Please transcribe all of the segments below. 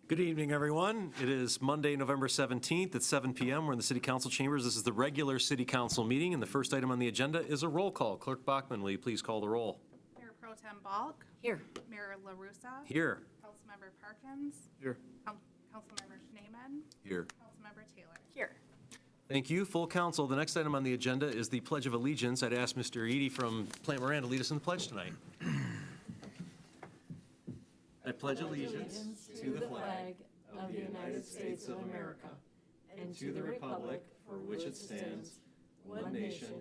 Good evening, everyone. It is Monday, November 17th at 7 p.m. We're in the City Council chambers. This is the regular City Council meeting, and the first item on the agenda is a roll call. Clerk Bachman, will you please call the roll? Mayor Pro Tem Balk. Here. Mayor LaRussa. Here. Councilmember Parkins. Here. Councilmember Schneeman. Here. Councilmember Taylor. Here. Thank you. Full council. The next item on the agenda is the Pledge of Allegiance. I'd ask Mr. Eady from Plant Moran to lead us in the pledge tonight. I pledge allegiance to the flag of the United States of America and to the republic for which it stands, one nation,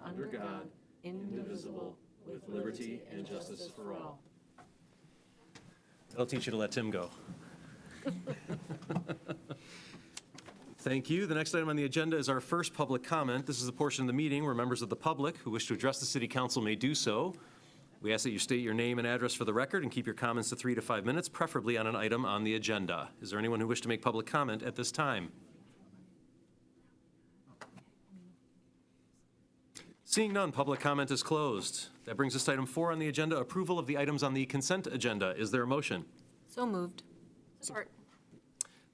under God, indivisible, with liberty and justice for all. I'll teach you to let Tim go. Thank you. The next item on the agenda is our first public comment. This is the portion of the meeting where members of the public who wish to address the City Council may do so. We ask that you state your name and address for the record and keep your comments to 3 to 5 minutes, preferably on an item on the agenda. Is there anyone who wishes to make public comment at this time? Seeing none, public comment is closed. That brings us to item 4 on the agenda, approval of the items on the consent agenda. Is there a motion? So moved. Support.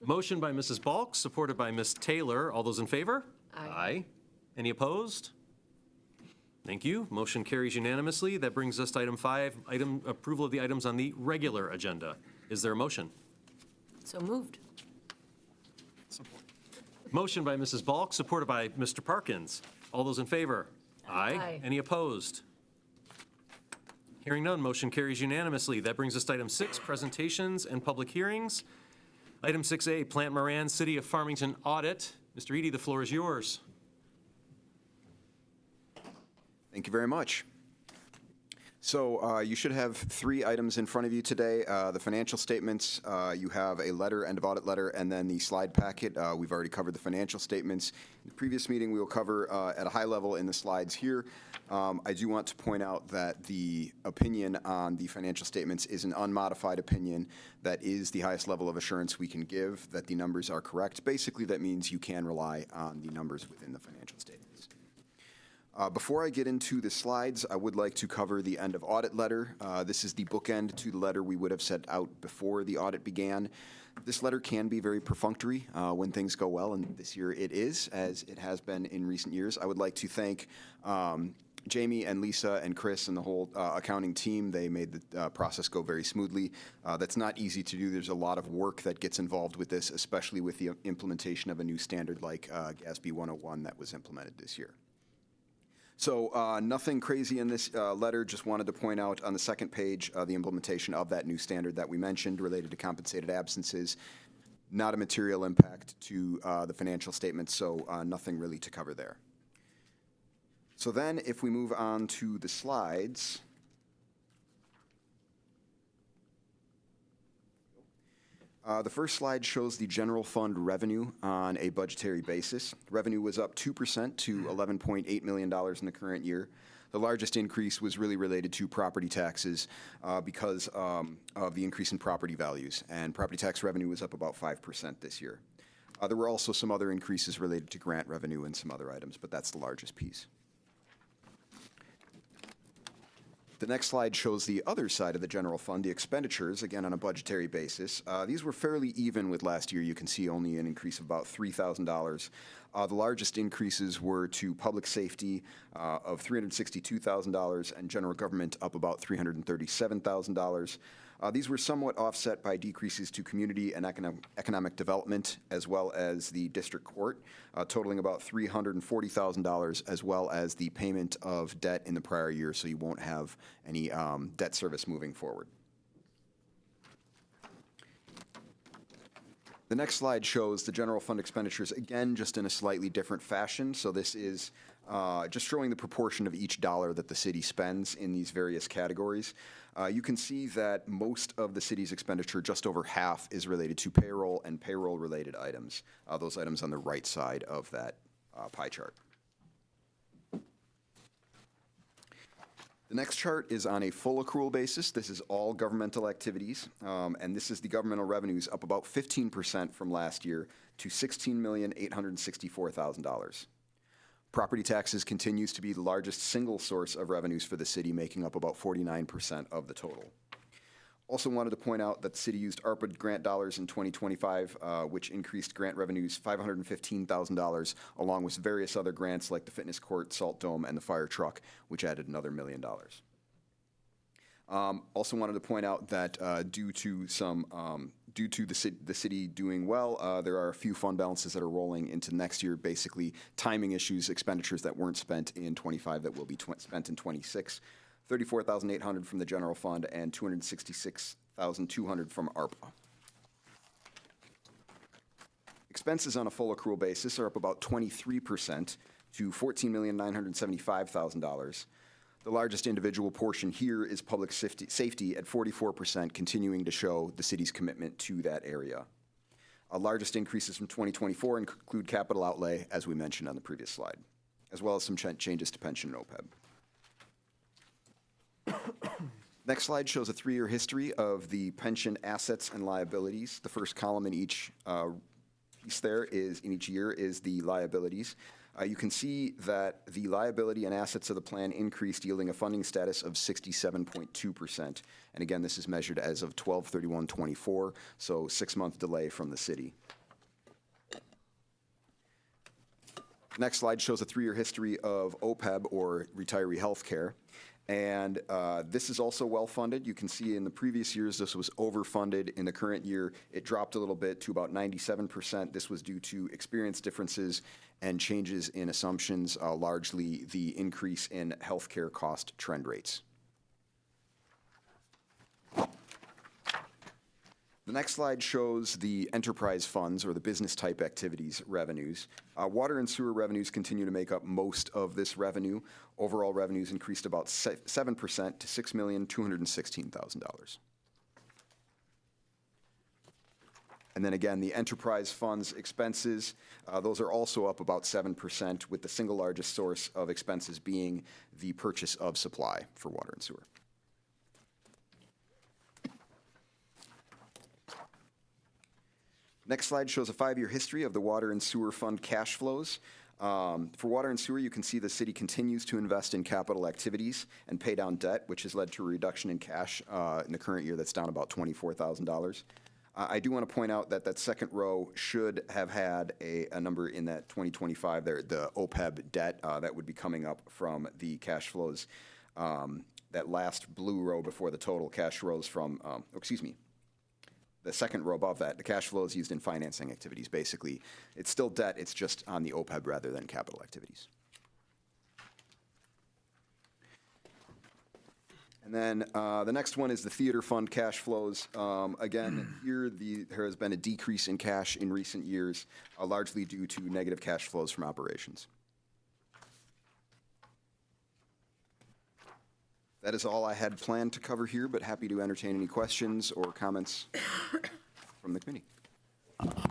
Motion by Mrs. Balk, supported by Ms. Taylor. All those in favor? Aye. Any opposed? Thank you. Motion carries unanimously. That brings us to item 5, approval of the items on the regular agenda. Is there a motion? So moved. Motion by Mrs. Balk, supported by Mr. Parkins. All those in favor? Aye. Any opposed? Hearing none, motion carries unanimously. That brings us to item 6, presentations and public hearings. Item 6A, Plant Moran City of Farmington audit. Mr. Eady, the floor is yours. Thank you very much. So you should have 3 items in front of you today. The financial statements, you have a letter, end of audit letter, and then the slide packet. We've already covered the financial statements. In the previous meeting, we will cover at a high level in the slides here. I do want to point out that the opinion on the financial statements is an unmodified opinion. That is the highest level of assurance we can give that the numbers are correct. Basically, that means you can rely on the numbers within the financial statements. Before I get into the slides, I would like to cover the end of audit letter. This is the bookend to the letter we would have sent out before the audit began. This letter can be very perfunctory when things go well, and this year it is, as it has been in recent years. I would like to thank Jamie and Lisa and Chris and the whole accounting team. They made the process go very smoothly. That's not easy to do. There's a lot of work that gets involved with this, especially with the implementation of a new standard like GASB 101 that was implemented this year. So nothing crazy in this letter, just wanted to point out on the second page the implementation of that new standard that we mentioned related to compensated absences. Not a material impact to the financial statements, so nothing really to cover there. So then if we move on to the slides. The first slide shows the general fund revenue on a budgetary basis. Revenue was up 2% to $11.8 million in the current year. The largest increase was really related to property taxes because of the increase in property values, and property tax revenue was up about 5% this year. There were also some other increases related to grant revenue and some other items, but that's the largest piece. The next slide shows the other side of the general fund, the expenditures, again on a budgetary basis. These were fairly even with last year. You can see only an increase of about $3,000. The largest increases were to public safety of $362,000 and general government up about $337,000. These were somewhat offset by decreases to community and economic development, as well as the district court, totaling about $340,000, as well as the payment of debt in the prior year, so you won't have any debt service moving forward. The next slide shows the general fund expenditures, again, just in a slightly different fashion. So this is just showing the proportion of each dollar that the city spends in these various categories. You can see that most of the city's expenditure, just over half, is related to payroll and payroll-related items, those items on the right side of that pie chart. The next chart is on a full accrual basis. This is all governmental activities, and this is the governmental revenues up about 15% from last year to $16,864,000. Property taxes continues to be the largest single source of revenues for the city, making up about 49% of the total. Also wanted to point out that the city used ARPA grant dollars in 2025, which increased grant revenues $515,000, along with various other grants like the fitness court, salt dome, and the fire truck, which added another $1 million. Also wanted to point out that due to the city doing well, there are a few fund balances that are rolling into next year, basically timing issues, expenditures that weren't spent in 25 that will be spent in 26. $34,800 from the general fund and $266,200 from ARPA. Expenses on a full accrual basis are up about 23% to $14,975,000. The largest individual portion here is public safety at 44%, continuing to show the city's commitment to that area. Our largest increases from 2024 include capital outlay, as we mentioned on the previous slide, as well as some changes to pension and OPEB. Next slide shows a 3-year history of the pension assets and liabilities. The first column in each piece there is, in each year, is the liabilities. You can see that the liability and assets of the plan increased, yielding a funding status of 67.2%. And again, this is measured as of 12/31/24, so 6-month delay from the city. Next slide shows a 3-year history of OPEB, or retiree health care. And this is also well-funded. You can see in the previous years this was overfunded. In the current year, it dropped a little bit to about 97%. This was due to experience differences and changes in assumptions, largely the increase in healthcare cost trend rates. The next slide shows the enterprise funds, or the business type activities revenues. Water and sewer revenues continue to make up most of this revenue. Overall revenues increased about 7% to $6,216,000. And then again, the enterprise funds expenses, those are also up about 7%, with the single largest source of expenses being the purchase of supply for water and sewer. Next slide shows a 5-year history of the water and sewer fund cash flows. For water and sewer, you can see the city continues to invest in capital activities and pay down debt, which has led to a reduction in cash in the current year that's down about $24,000. I do want to point out that that second row should have had a number in that 2025 there, the OPEB debt that would be coming up from the cash flows. That last blue row before the total cash rows from, the second row above that, the cash flow is used in financing activities, basically. It's still debt, it's just on the OPEB rather than capital activities. And then the next one is the theater fund cash flows. Again, here there has been a decrease in cash in recent years, largely due to negative cash flows from operations. That is all I had planned to cover here, but happy to entertain any questions or comments from the committee.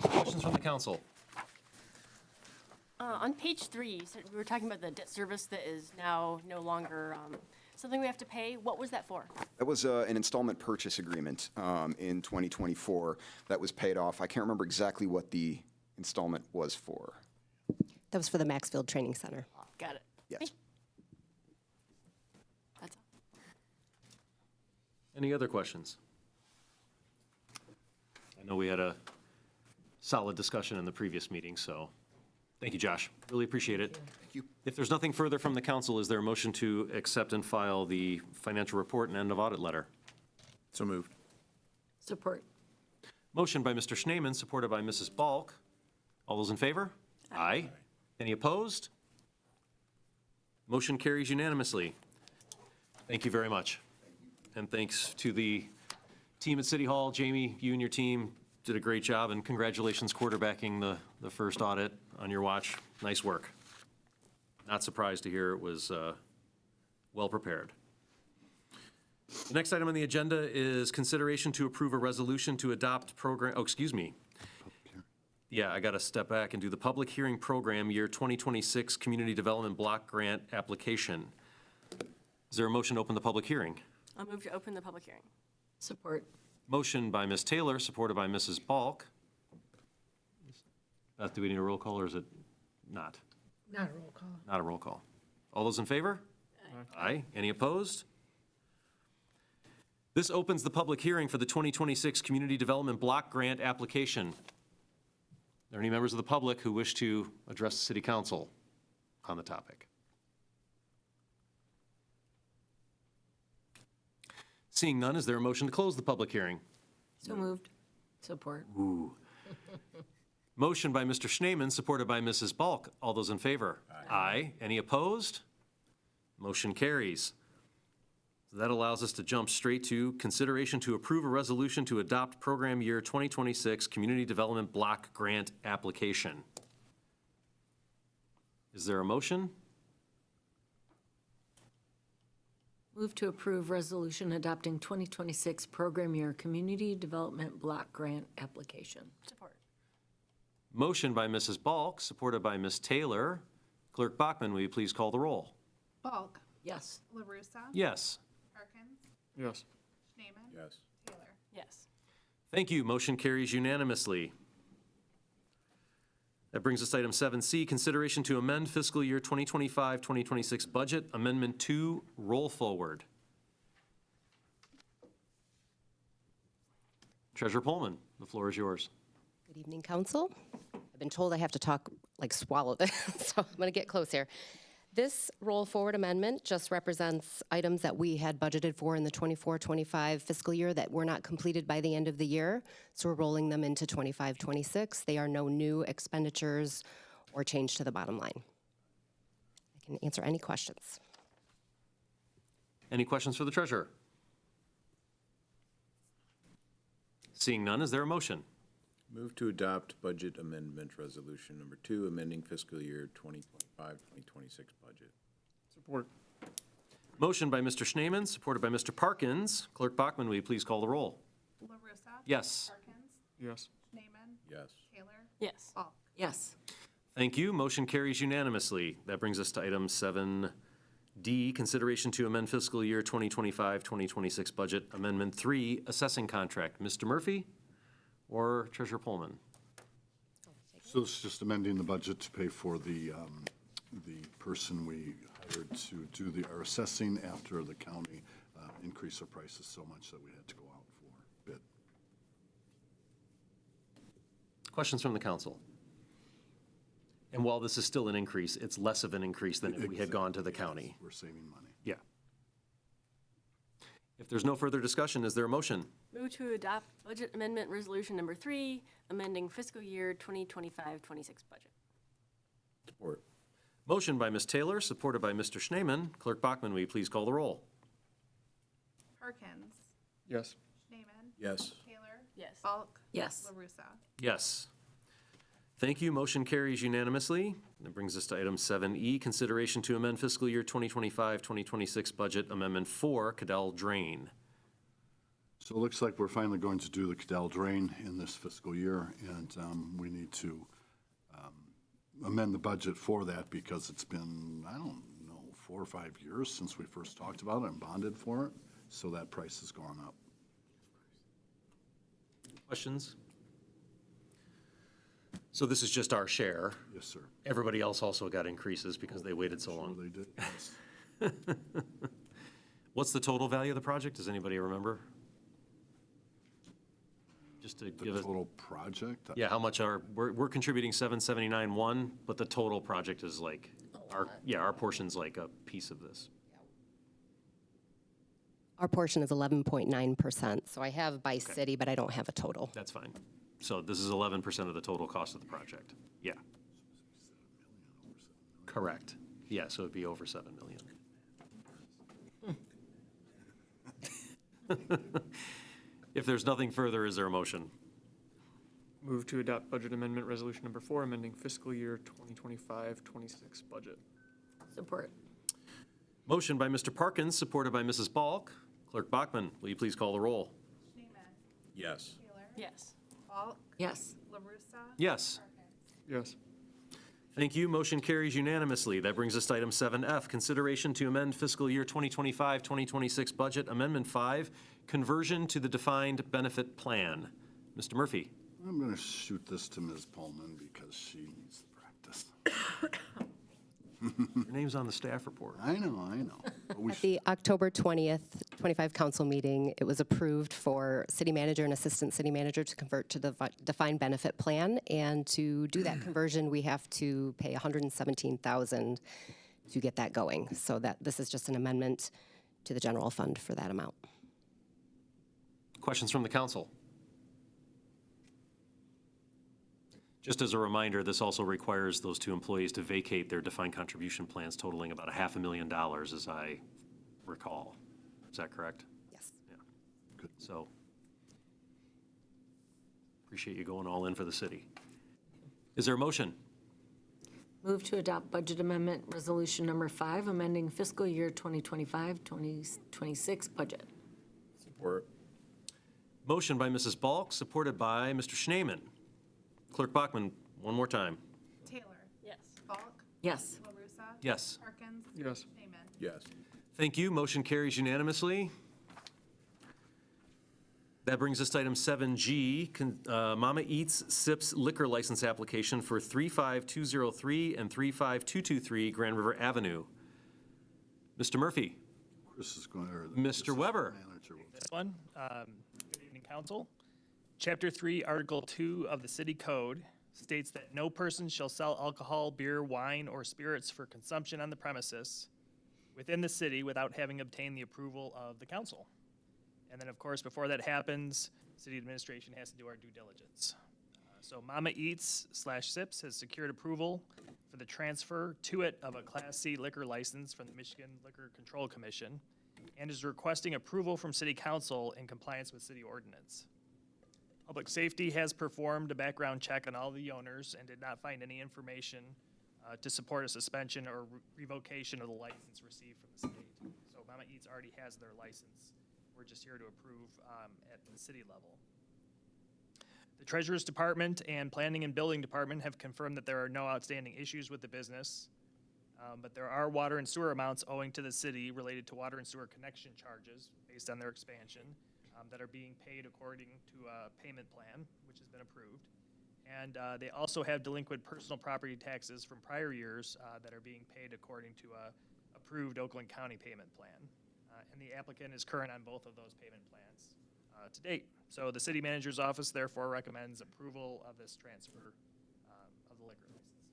Questions from the council? On page 3, so we were talking about the debt service that is now no longer something we have to pay. What was that for? That was an installment purchase agreement in 2024 that was paid off. I can't remember exactly what the installment was for. That was for the Maxfield Training Center. Got it. Yes. That's all. Any other questions? I know we had a solid discussion in the previous meeting, so thank you, Josh. Really appreciate it. Thank you. If there's nothing further from the council, is there a motion to accept and file the financial report and end of audit letter? So moved. Support. Motion by Mr. Schneeman, supported by Mrs. Balk. All those in favor? Aye. Any opposed? Motion carries unanimously. Thank you very much. And thanks to the team at City Hall. Jamie, you and your team did a great job, and congratulations quarterbacking the first audit on your watch. Nice work. Not surprised to hear it was well prepared. The next item on the agenda is consideration to approve a resolution to adopt program, Yeah, I got to step back and do the public hearing program year 2026 Community Development Block Grant application. Is there a motion to open the public hearing? I'll move to open the public hearing. Support. Motion by Ms. Taylor, supported by Mrs. Balk. Beth, do we need a roll call, or is it not? Not a roll call. Not a roll call. All those in favor? Aye. Any opposed? This opens the public hearing for the 2026 Community Development Block Grant application. Are there any members of the public who wish to address the City Council on the topic? Seeing none, is there a motion to close the public hearing? So moved. Support. Motion by Mr. Schneeman, supported by Mrs. Balk. All those in favor? Aye. Any opposed? Motion carries. So that allows us to jump straight to consideration to approve a resolution to adopt program year 2026 Community Development Block Grant application. Is there a motion? Move to approve resolution adopting 2026 program year community development block grant application. Support. Motion by Mrs. Balk, supported by Ms. Taylor. Clerk Bachman, will you please call the roll? Bulk. Yes. LaRussa. Yes. Parkins. Yes. Schneeman. Yes. Taylor. Yes. Thank you. Motion carries unanimously. That brings us to item 7C, consideration to amend fiscal year 2025-2026 budget, Amendment 2, roll forward. Treasurer Pullman, the floor is yours. Good evening, council. I've been told I have to talk, like swallow this, so I'm going to get close here. This roll forward amendment just represents items that we had budgeted for in the 24-25 fiscal year that were not completed by the end of the year. So we're rolling them into 25-26. They are no new expenditures or change to the bottom line. I can answer any questions. Any questions for the treasurer? Seeing none, is there a motion? Move to adopt budget amendment resolution number 2, amending fiscal year 2025-2026 budget. Support. Motion by Mr. Schneeman, supported by Mr. Parkins. Clerk Bachman, will you please call the roll? LaRussa. Yes. Parkins. Yes. Schneeman. Yes. Taylor. Yes. Bulk. Yes. Thank you. Motion carries unanimously. That brings us to item 7D, consideration to amend fiscal year 2025-2026 budget, Amendment 3, assessing contract. Mr. Murphy or Treasurer Pullman? So it's just amending the budget to pay for the person we hired to do our assessing after the county increased their prices so much that we had to go out for bid. Questions from the council? And while this is still an increase, it's less of an increase than if we had gone to the county. We're saving money. Yeah. If there's no further discussion, is there a motion? Move to adopt budget amendment resolution number 3, amending fiscal year 2025-26 budget. Support. Motion by Ms. Taylor, supported by Mr. Schneeman. Clerk Bachman, will you please call the roll? Parkins. Yes. Schneeman. Yes. Taylor. Yes. Bulk. Yes. LaRussa. Yes. Thank you. Motion carries unanimously. That brings us to item 7E, consideration to amend fiscal year 2025-2026 budget amendment 4, Cadell Drain. So it looks like we're finally going to do the Cadell Drain in this fiscal year, and we need to amend the budget for that because it's been, I don't know, 4 or 5 years since we first talked about it and bonded for it, so that price has gone up. Questions? So this is just our share. Yes, sir. Everybody else also got increases because they waited so Sure long. they did, yes. What's the total value of the project? Does anybody remember? Just to The give it, total project? yeah, how much we're contributing 779.1, but the total project is like, our portion's like a piece of this. Our portion is 11.9%, so I have by city, but I don't have a total. That's fine. So this is 11% of the total cost of the project. Yeah. Correct. Yeah, so it'd be over 7 million. If there's nothing further, is there a motion? Move to adopt budget amendment resolution number 4, amending fiscal year 2025-26 budget. Support. Motion by Mr. Parkins, supported by Mrs. Balk. Clerk Bachman, will you please call the roll? Schneeman. Yes. Taylor. Yes. Bulk. Yes. LaRussa. Yes. Parkins. Yes. Thank you. Motion carries unanimously. That brings us to item 7F, consideration to amend fiscal year 2025-2026 budget, Amendment 5, conversion to the defined benefit plan. Mr. Murphy? I'm going to shoot this to Ms. Pullman because she needs the practice. Your name's on the staff report. I know. But we At the October 20th, 25 council meeting, it was approved for city manager and assistant city manager to convert to the defined benefit plan. And to do that conversion, we have to pay $117,000 to get that going. So that this is just an amendment to the general fund for that amount. Questions from the council? Just as a reminder, this also requires those two employees to vacate their defined contribution plans totaling about $500,000, as I recall. Is that correct? Yes. Good. So, appreciate you going all in for the city. Is there a motion? Move to adopt budget amendment resolution number 5, amending fiscal year 2025-2026 budget. Support. Motion by Mrs. Balk, supported by Mr. Schneeman. Clerk Bachman, one more time. Taylor. Yes. Falk. Yes. LaRussa. Yes. Parkins. Yes. Schneeman. Yes. Thank you. Motion carries unanimously. That brings us to item 7G, Mama Eats Sips liquor license application for 35203 and 35223 Grand River Avenue. Mr. Murphy. Chris is going, or Mr. the assistant Weber. manager will This one, good evening, council. Chapter 3, Article 2 of the City Code states that no person shall sell alcohol, beer, wine, or spirits for consumption on the premises within the city without having obtained the approval of the council. And then, of course, before that happens, city administration has to do our due diligence. So Mama Eats/Sips has secured approval for the transfer to it of a Class C liquor license from the Michigan Liquor Control Commission and is requesting approval from City Council in compliance with city ordinance. Public Safety has performed a background check on all the owners and did not find any information to support a suspension or revocation of the license received from the state. So Mama Eats already has their license. We're just here to approve at the city level. The Treasurer's Department and Planning and Building Department have confirmed that there are no outstanding issues with the business, but there are water and sewer amounts owing to the city related to water and sewer connection charges based on their expansion that are being paid according to a payment plan, which has been approved. And they also have delinquent personal property taxes from prior years that are being paid according to a approved Oakland County payment plan. And the applicant is current on both of those payment plans to date. So the city manager's office therefore recommends approval of this transfer of the liquor license.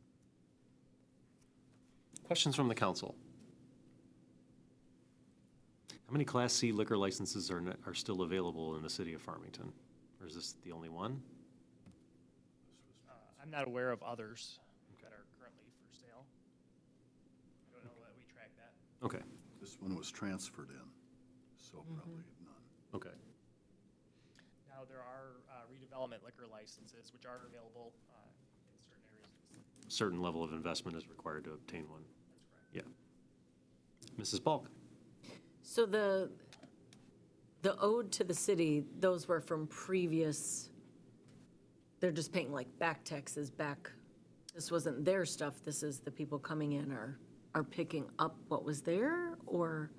Questions from the council? How many Class C liquor licenses are still available in the city of Farmington? Or is this the only one? I'm not aware of others that are currently for sale. I don't know that we track that. Okay, This one was transferred in, so probably none. okay. Now, there are redevelopment liquor licenses, which are available in certain areas of the city. Certain level of investment is required to obtain one. Yeah. Mrs. Balk? So the ode to the city, those were from previous, they're just paying like back taxes back. This wasn't their stuff, this is the people coming in are picking up what was there, or?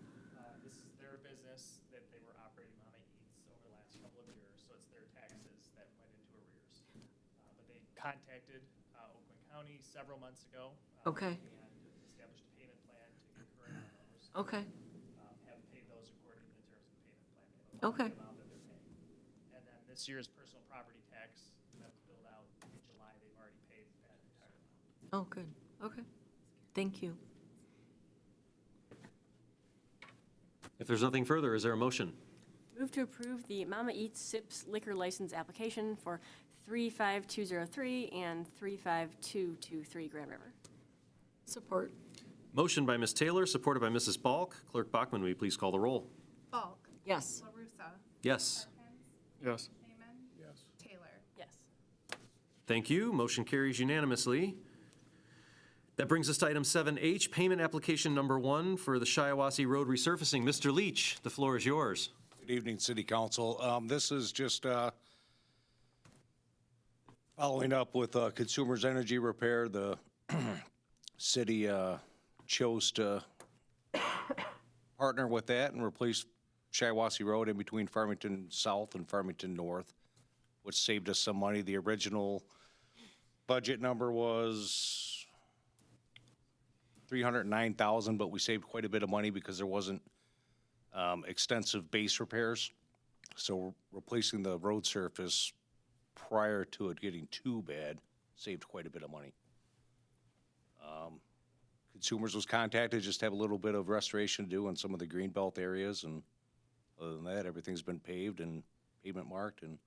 This is their business that they were operating Mama Eats over the last couple of years, so it's their taxes that went into arrears. But they contacted Oakland County several months ago. Okay. And established a payment plan to get current on those. Okay, Have paid those according to the terms of the payment plan. They have a Okay. monthly amount that they're paying. And then this year's personal property tax that was billed out in July, they've already paid that entire amount. oh, good, okay. Thank you. If there's nothing further, is there a motion? Move to approve the Mama Eats Sips liquor license application for 35203 and 35223 Grand River. Support. Motion by Ms. Taylor, supported by Mrs. Balk. Clerk Bachman, will you please call the roll? Falk. Yes. LaRussa. Yes. Parkins. Yes. Schneeman. Yes. Taylor. Yes. Thank you. Motion carries unanimously. That brings us to item 7H, payment application number 1 for the Shiawassee Road resurfacing. Mr. Leach, the floor is yours. Good evening, City Council. This is just following up with Consumers Energy Repair. The city chose to partner with that and replace Shiawassee Road in between Farmington South and Farmington North, which saved us some money. The original budget number was $309,000, but we saved quite a bit of money because there wasn't extensive base repairs. So replacing the road surface prior to it getting too bad saved quite a bit of money. Consumers was contacted, just have a little bit of restoration to do in some of the green belt areas, and other than that, everything's been paved and pavement marked and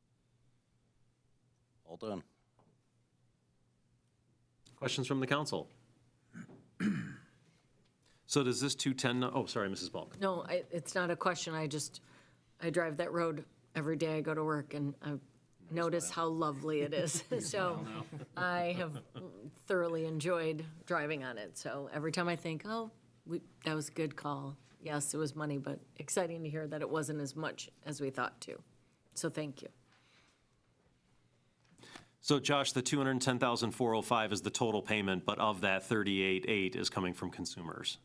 all done. Questions from the council? So does this 210, oh, sorry, Mrs. Balk. No, it's not a question. I drive that road every day I go to work, and I notice how lovely it is. So I have thoroughly enjoyed driving on it. So every time I think, oh, that was a good call. Yes, it was money, but exciting to hear that it wasn't as much as we thought to. So thank you. So Josh, the 210,405 is the total payment, but of that 38.8 is coming from consumers,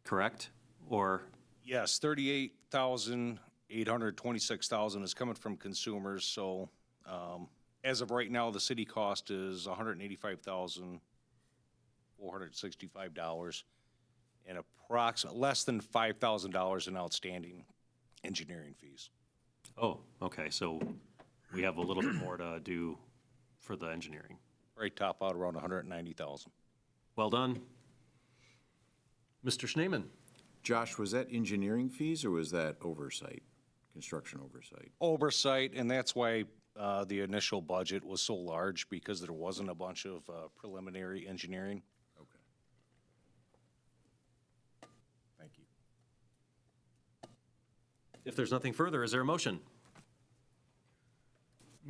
correct? Or, Yes, 38,826,000 is coming from consumers, so, as of right now, the city cost is $185,465, and approximately, less than $5,000 in outstanding engineering fees. oh, okay, so we have a little bit more to do for the engineering. Right, top out around 190,000. Well done. Mr. Schneeman? Josh, was that engineering fees or was that oversight, construction oversight? Oversight, and that's why the initial budget was so large, because there wasn't a bunch of preliminary engineering. Okay. Thank you. If there's nothing further, is there a motion?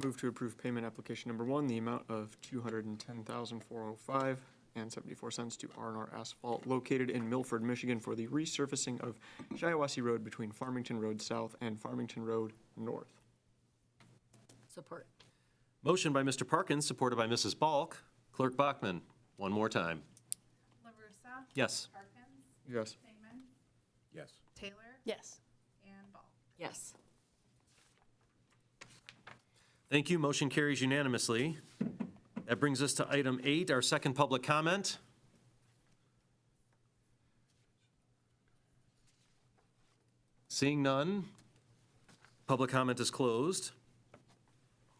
Move to approve payment application number 1, the amount of $210,405 and 74 cents to R&R Asphalt located in Milford, Michigan for the resurfacing of Shiawassee Road between Farmington Road South and Farmington Road North. Support. Motion by Mr. Parkins, supported by Mrs. Balk. Clerk Bachman, one more time. LaRussa. Yes. Parkins. Yes. Schneeman. Yes. Taylor. Yes. And Ball. Yes. Thank you. Motion carries unanimously. That brings us to item 8, our second public comment. Seeing none, public comment is closed.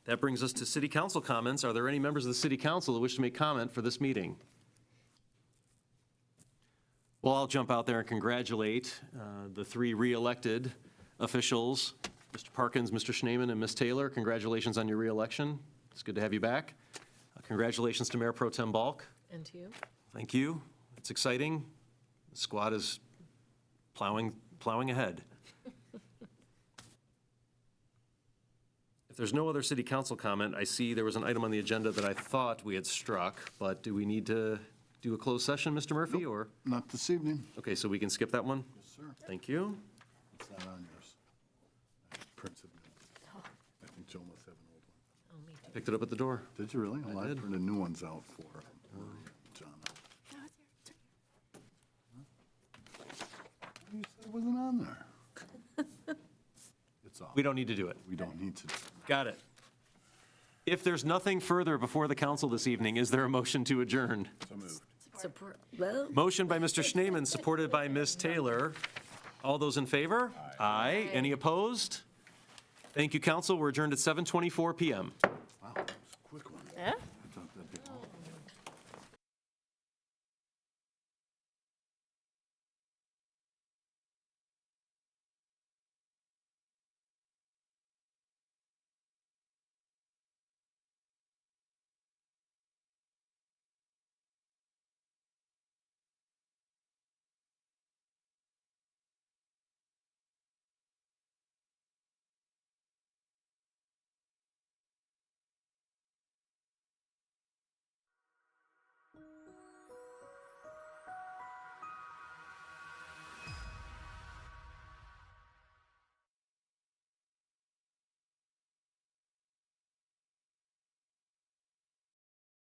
That brings us to city council comments. Are there any members of the city council that wish to make comment for this meeting? Well, I'll jump out there and congratulate the 3 re-elected officials, Mr. Parkins, Mr. Schneeman, and Ms. Taylor. Congratulations on your re-election. It's good to have you back. Congratulations to Mayor Pro Tem Balk. And to you? Thank you. It's exciting. The squad is plowing ahead. If there's no other city council comment, I see there was an item on the agenda that I thought we had struck, but do we need to do a closed session, Mr. Murphy, or? Not this evening. Okay, so we can skip that one? Yes, sir. Thank you. It's not on yours. I printed it. I think Joe must have an old one. Oh, me too. Picked it up at the door. Did you really? Well, I did. printed new ones out for John. You said it wasn't on there. It's off. We don't need to do it. We don't need to. Got it. If there's nothing further before the council this evening, is there a motion to adjourn? So moved. Support. Well, Motion by Mr. Schneeman, supported by Ms. Taylor. All those in favor? Aye. Any opposed? Thank you, council. We're adjourned at 7:24 PM.